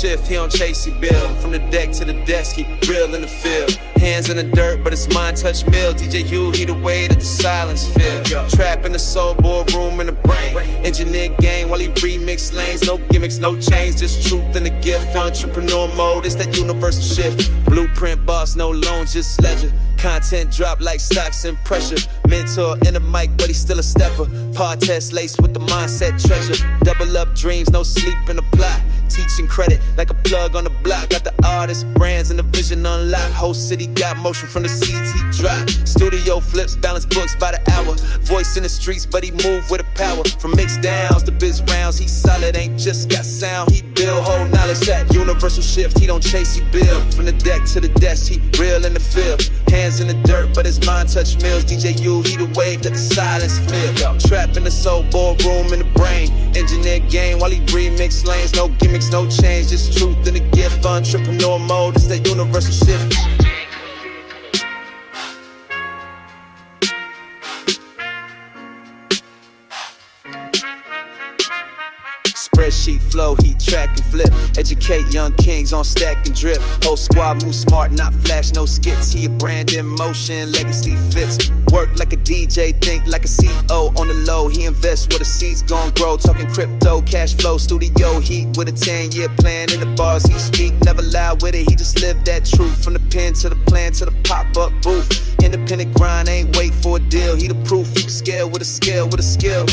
shift, he don't chase, he build. From the deck to the desk, he real in the field. Hands in the dirt, but his mind touch mill. DJ U, he the way that the silence feel. Trap in the soul, boardroom in the brain. Engineer game while he remix lanes. No gimmicks, no change, just truth and the gift. Entrepreneur mode, it's that universal shift. Blueprint boss, no loan, just ledger. Content drop like stocks and pressure. Mentor in the mic, but he's still a stepper. Pod test laced with the mindset treasure. Double up dreams, no sleep in the plot. Teaching credit like a plug on the block. Got the artists, brands, and the vision unlocked. Whole city got motion from the seeds he dropped. Studio flips, balance books by the hour. Voice in the streets, but he move with a power. From mix downs to biz rounds, he solid, ain't just got sound. He build whole knowledge, that universal shift. He don't chase, he build. From the deck to the desk, he real in the field. Hands in the dirt, but his mind touch mills. DJ U, he the wave that the silence feel. Trap in the soul, boardroom in the brain. Engineer game while he remix lanes. No gimmicks, no change, just truth and a gift. Entrepreneur mode, it's that universal shift. Spreadsheet flow, heat track and flip. Educate young kings on stack and drip. Whole squad move smart, not flash, no skits. He a brand in motion, legacy fits. Work like a DJ, think like a CEO. On the low, he invests where the seeds gon' grow. Talking crypto, cash flow, studio heat with a 10-year plan. In the bars he speak, never lie with it. He just lived that truth. From the pen to the plan to the pop-up booth. Independent grind, ain't wait for a deal. He the proof, you can scale with a skill, with a skill.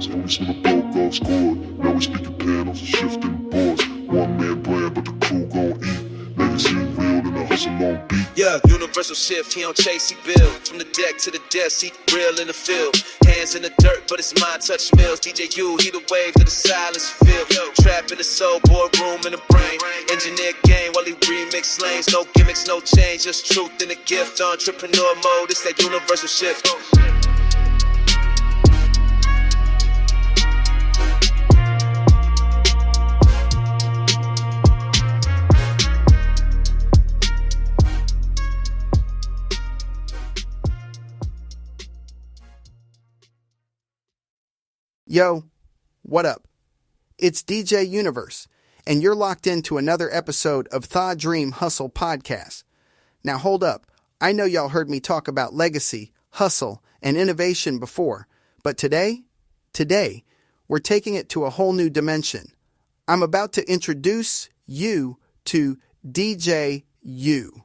So we see the bulk scored. Now we speaking panels and shifting boards. One man brand, but the crew gon' eat. Legacy real and the hustle on beat. Yeah, universal shift, he don't chase, he build. From the deck to the desk, he real in the field. Hands in the dirt, but his mind touch mills. DJ U, he the wave that the silence feel. Trap in the soul, boardroom in the brain. Engineer game while he remix lanes. No gimmicks, no change, just truth and a gift. Entrepreneur mode, it's that universal shift. Yo, what up? It's DJ Universe, and you're locked into another episode of Thaw Dream Hustle Podcast. Now hold up, I know y'all heard me talk about legacy, hustle, and innovation before, but today, we're taking it to a whole new dimension. I'm about to introduce you to DJ U.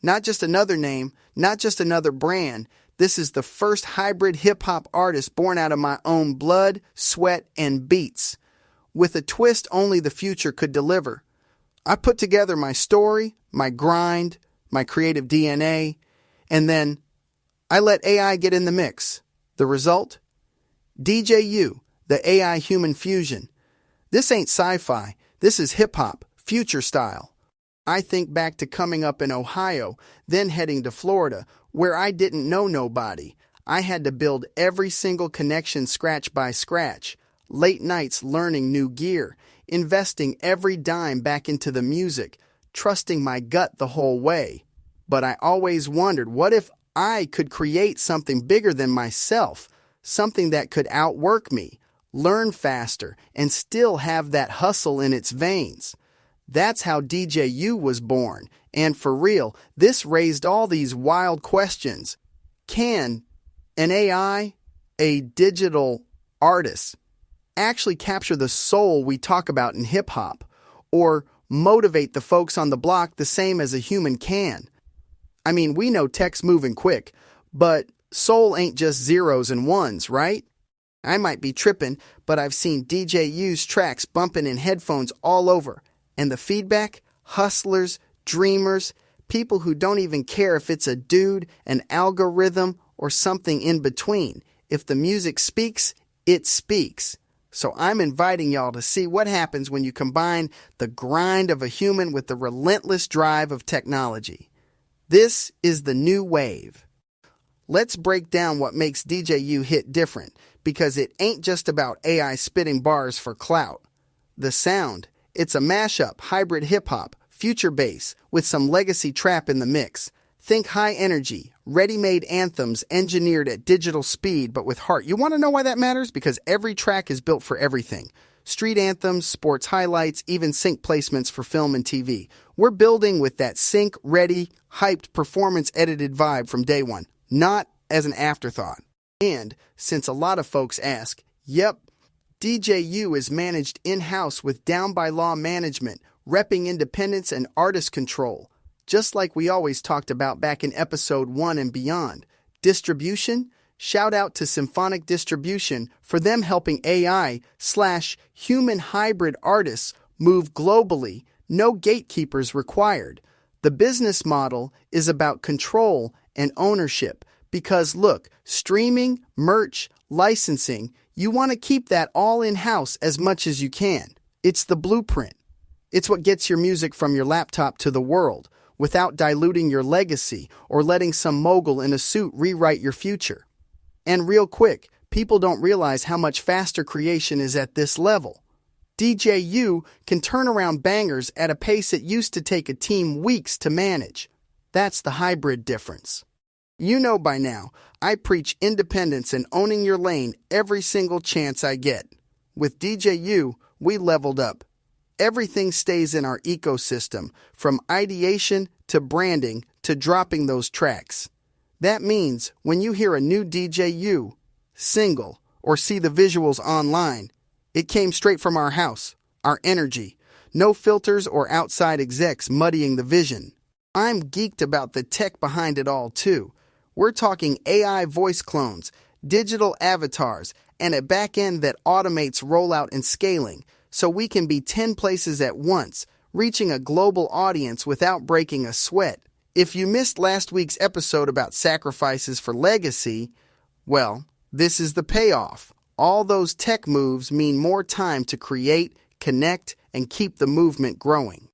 Not just another name, not just another brand. This is the first hybrid hip-hop artist born out of my own blood, sweat, and beats, with a twist only the future could deliver. I put together my story, my grind, my creative DNA, and then I let AI get in the mix. The result? DJ U, the AI human fusion. This ain't sci-fi. This is hip-hop, future style. I think back to coming up in Ohio, then heading to Florida, where I didn't know nobody. I had to build every single connection scratch by scratch. Late nights learning new gear, investing every dime back into the music, trusting my gut the whole way. But I always wondered, what if I could create something bigger than myself, something that could outwork me, learn faster, and still have that hustle in its veins? That's how DJ U was born, and for real, this raised all these wild questions. Can an AI, a digital artist, actually capture the soul we talk about in hip-hop, or motivate the folks on the block the same as a human can? I mean, we know tech's moving quick, but soul ain't just zeros and ones, right? I might be tripping, but I've seen DJ U's tracks bumping in headphones all over. And the feedback? Hustlers, dreamers, people who don't even care if it's a dude, an algorithm, or something in between. If the music speaks, it speaks. So I'm inviting y'all to see what happens when you combine the grind of a human with the relentless drive of technology. This is the new wave. Let's break down what makes DJ U hit different, because it ain't just about AI spitting bars for clout. The sound. It's a mashup, hybrid hip-hop, future bass, with some legacy trap in the mix. Think high energy, ready-made anthems engineered at digital speed but with heart. You want to know why that matters? Because every track is built for everything. street anthems, sports highlights, even sync placements for film and TV. We're building with that sync-ready, hyped, performance-edited vibe from day one, not as an afterthought. And since a lot of folks ask, yep, DJU is managed in-house with down-by-law management, repping independence and artist control, just like we always talked about back in episode 1 and beyond. Distribution? Shout out to Symphonic Distribution for them helping AI/human hybrid artists move globally, no gatekeepers required. The business model is about control and ownership because look, streaming, merch, licensing, you want to keep that all in-house as much as you can. It's the blueprint. It's what gets your music from your laptop to the world without diluting your legacy or letting some mogul in a suit rewrite your future. And real quick, people don't realize how much faster creation is at this level. DJU can turn around bangers at a pace it used to take a team weeks to manage. That's the hybrid difference. You know by now, I preach independence and owning your lane every single chance I get. With DJU, we leveled up. Everything stays in our ecosystem, from ideation to branding to dropping those tracks. That means when you hear a new DJU, single, or see the visuals online, it came straight from our house, our energy. No filters or outside execs muddying the vision. I'm geeked about the tech behind it all too. We're talking AI voice clones, digital avatars, and a back end that automates rollout and scaling, so we can be 10 places at once, reaching a global audience without breaking a sweat. If you missed last week's episode about sacrifices for legacy, well, this is the payoff. All those tech moves mean more time to create, connect, and keep the movement growing.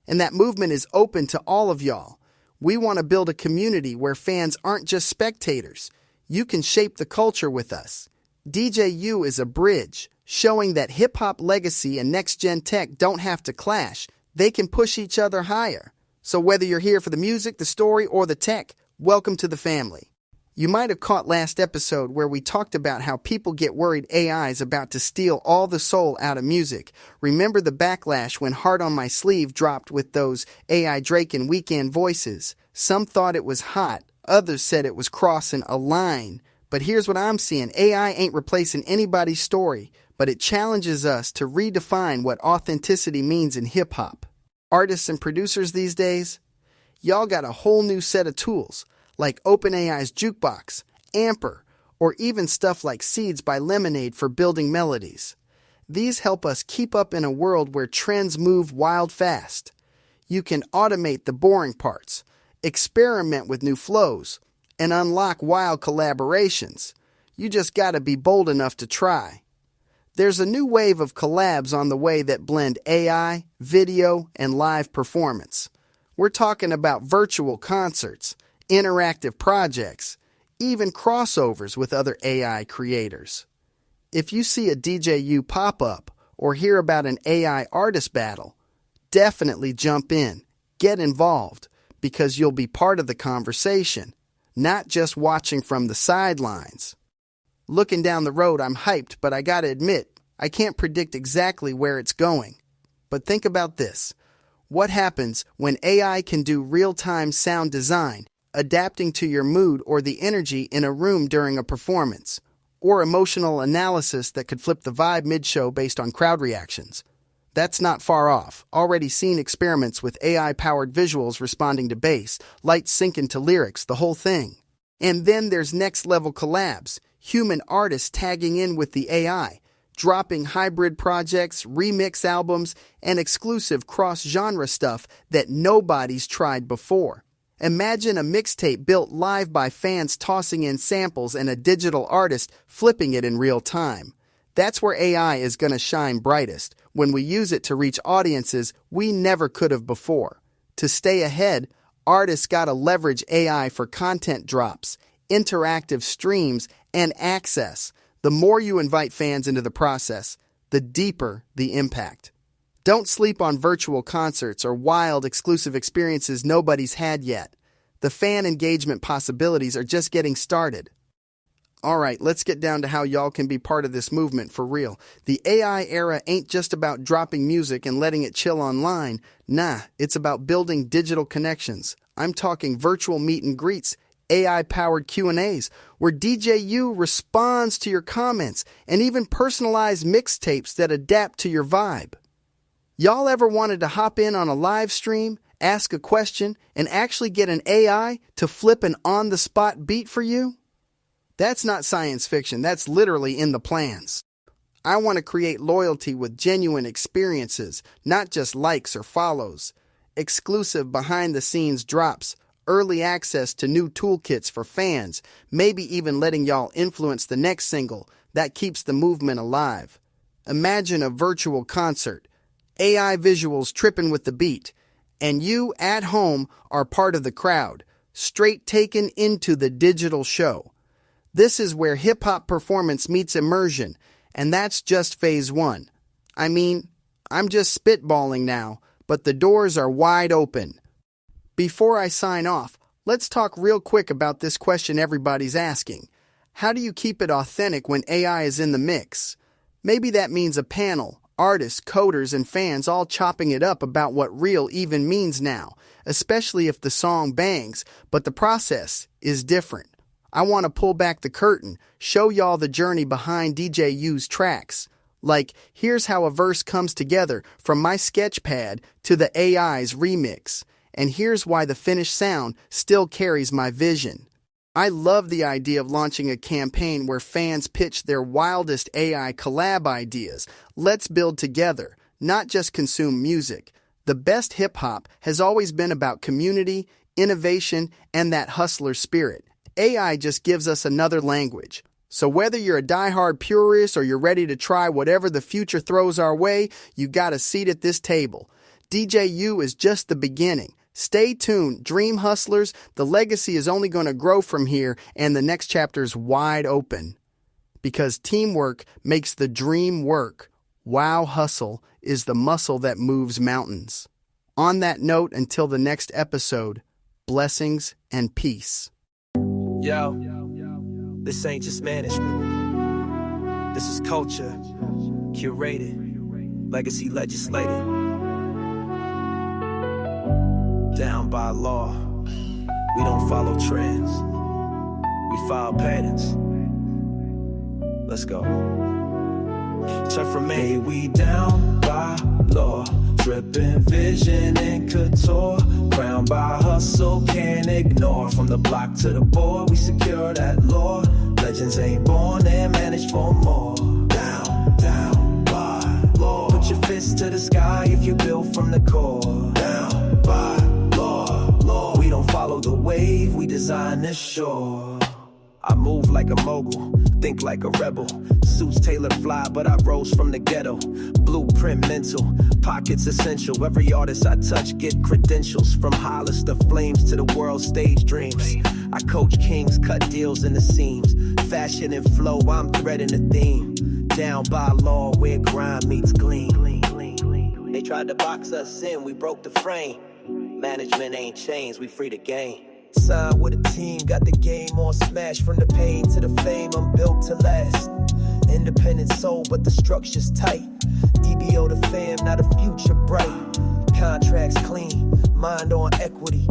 And that movement is open to all of y'all. We want to build a community where fans aren't just spectators. You can shape the culture with us. DJU is a bridge, showing that hip-hop legacy and next-gen tech don't have to clash. They can push each other higher. So whether you're here for the music, the story, or the tech, welcome to the family. You might have caught last episode where we talked about how people get worried AI is about to steal all the soul out of music. Remember the backlash when Heart on My Sleeve dropped with those AI Drake and Weeknd voices? Some thought it was hot, others said it was crossing a line. But here's what I'm seeing. AI ain't replacing anybody's story, but it challenges us to redefine what authenticity means in hip-hop. Artists and producers these days, y'all got a whole new set of tools, like OpenAI's Jukebox, Amper, or even stuff like Seeds by Lemonade for building melodies. These help us keep up in a world where trends move wild fast. You can automate the boring parts, experiment with new flows, and unlock wild collaborations. You just gotta be bold enough to try. There's a new wave of collabs on the way that blend AI, video, and live performance. We're talking about virtual concerts, interactive projects, even crossovers with other AI creators. If you see a DJU pop up or hear about an AI artist battle, definitely jump in, get involved, because you'll be part of the conversation, not just watching from the sidelines. Looking down the road, I'm hyped, but I gotta admit, I can't predict exactly where it's going. But think about this. What happens when AI can do real-time sound design, adapting to your mood or the energy in a room during a performance, or emotional analysis that could flip the vibe mid-show based on crowd reactions? That's not far off. Already seen experiments with AI-powered visuals responding to bass, lights syncing to lyrics, the whole thing. And then there's next-level collabs, human artists tagging in with the AI, dropping hybrid projects, remix albums, and exclusive cross-genre stuff that nobody's tried before. Imagine a mixtape built live by fans tossing in samples and a digital artist flipping it in real time. That's where AI is going to shine brightest, when we use it to reach audiences we never could have before. To stay ahead, artists got to leverage AI for content drops, interactive streams, and access. The more you invite fans into the process, the deeper the impact. Don't sleep on virtual concerts or wild exclusive experiences nobody's had yet. The fan engagement possibilities are just getting started. All right, let's get down to how y'all can be part of this movement for real. The AI era ain't just about dropping music and letting it chill online. Nah, it's about building digital connections. I'm talking virtual meet and greets, AI-powered Q&As, where DJU responds to your comments, and even personalized mixtapes that adapt to your vibe. Y'all ever wanted to hop in on a live stream, ask a question, and actually get an AI to flip an on-the-spot beat for you? That's not science fiction, that's literally in the plans. I want to create loyalty with genuine experiences, not just likes or follows. Exclusive behind-the-scenes drops, early access to new toolkits for fans, maybe even letting y'all influence the next single. That keeps the movement alive. Imagine a virtual concert, AI visuals tripping with the beat, and you at home are part of the crowd, straight taken into the digital show. This is where hip-hop performance meets immersion, and that's just phase one. I mean, I'm just spitballing now, but the doors are wide open. Before I sign off, let's talk real quick about this question everybody's asking. How do you keep it authentic when AI is in the mix? Maybe that means a panel, artists, coders, and fans all chopping it up about what real even means now, especially if the song bangs, but the process is different. I want to pull back the curtain, show y'all the journey behind DJU's tracks. Like, here's how a verse comes together from my sketch pad to the AI's remix. And here's why the finished sound still carries my vision. I love the idea of launching a campaign where fans pitch their wildest AI collab ideas. Let's build together, not just consume music. The best hip-hop has always been about community, innovation, and that hustler spirit. AI just gives us another language. So whether you're a diehard purist or you're ready to try whatever the future throws our way, you got a seat at this table. DJU is just the beginning. Stay tuned, Dream Hustlers. The legacy is only going to grow from here, and the next chapter's wide open. Because teamwork makes the dream work. Wow Hustle is the muscle that moves mountains. On that note, until the next episode, blessings and peace. Yo, this ain't just management. This is culture, curated, legacy legislated. Down by law, we don't follow trends. We follow patterns. Let's go. Turn from me, we down by law. Dripping vision and couture, crowned by hustle, can't ignore. From the block to the board, we secure that law. Legends ain't born, they're managed for more. Down by law. Put your fist to the sky if you build from the core. Down by law. We don't follow the wave, we design the shore. I move like a mogul, think like a rebel. Suits tailored fly, but I rose from the ghetto. Blueprint mental, pockets essential. Every artist I touch get credentials. From Hollis to Flames to the world stage dreams. I coach kings, cut deals in the seams. Fashion and flow, I'm threading the theme. Down by law, where grind meets gleam. They tried to box us in, we broke the frame. Management ain't changed, we free the game. Signed with a team, got the game on smash. From the pain to the fame, I'm built to last. Independent soul, but the structure's tight. EBO the fam, not a future bright. Contracts clean, mind on equity.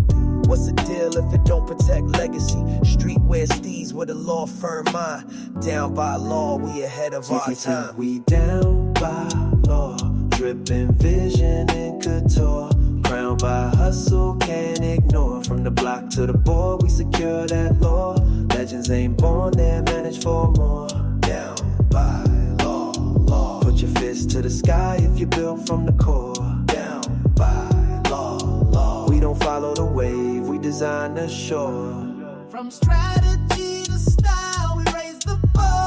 What's the deal if it don't protect legacy? Streetwear steez with a law firm mind. Down by law, we ahead of our time. We down by law, dripping vision and couture. Crowned by hustle, can't ignore. From the block to the board, we secure that law. Legends ain't born, they're managed for more. Down by law. Put your fist to the sky if you build from the core. Down by law. We don't follow the wave, we design the shore. From strategy to style, we raise the bar.